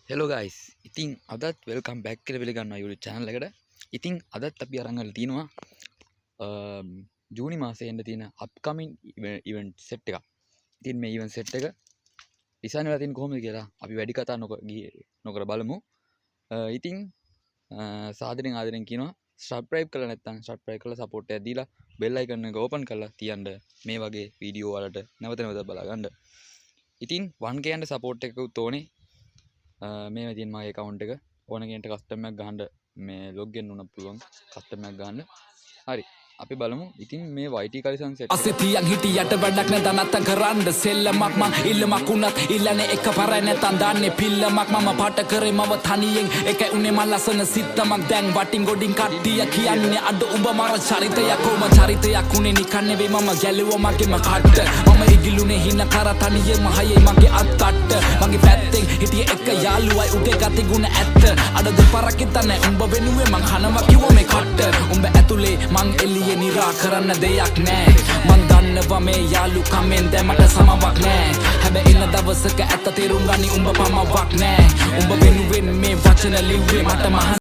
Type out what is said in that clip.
Hello guys. ඉතින් අදත් welcome back කියලා පිළිගන්නවා YouTube channel එකට. ඉතින් අදත් අපි අරන් ගන්න තියෙනවා ජූනි මාසයේ එන්න තියෙන upcoming event set එකක්. ඉතින් මේ event set එක design වෙලා තියෙන කොහොමද කියලා අපි වැඩි කතා නොකර බලමු. ඉතින් සාදරයෙන් ආදරයෙන් කියනවා subscribe කරලා නැත්නම් subscribe කරලා support එකක් දීලා bell icon එක open කරලා තියන්න මේ වගේ වීඩියෝ වලට නැවත බලා ගන්න. ඉතින් 1k යන support එකකුත් ඕනේ. මේ තියෙන මගේ account එක ඕන කෙනෙක්ට custom එකක් ගහන්න මේ login වුණා පුළුවන් custom එකක් ගහන්න. හරි අපි බලමු. ඉතින් මේ YT කලිසන් set අසිතියන් හිටියට වැඩක් නැතනත්ත කරන්න සෙල්ලමක් මං ඉල්ලමක් උනත් ඉල්ලන්නේ එක පරයි නැතන් දාන්නේ පිල්ලමක් මම පාට කරේ මව තනියෙන් එකයි උනේ මං ලස්සන සිත්තමක් දැන් වටින් ගොඩින් කට්ටිය කියන්නේ අඩ උඹ මර චරිතයක් කොම චරිතයක් උනේ නිකන් නෙවෙයි මම ගැලුවා මගේම කට්ට මම ඉගිලුනේ හින කර තනියෙන් මහයේ මගේ අත්තට්ට මගේ පැත්තෙන් හිටියේ එක යාළුවයි උගේ ගති ගුණ ඇත්ත අඩ දෙපාරක් හිටන්නේ උඹ වෙනුවේ මං කනවා කිව්ව මේ කට්ට උඹ ඇතුලේ මං එළියේ නිරා කරන්න දෙයක් නෑ මං දන්නවා මේ යාළුකමෙන් දැමට සමවක් නෑ හැබැයි ඉන්න දවසක ඇත්ත තේරුම් ගනි උඹ පමවක් නෑ උඹ වෙනුවෙන් මේ වචන ලිව්වේ මට මහ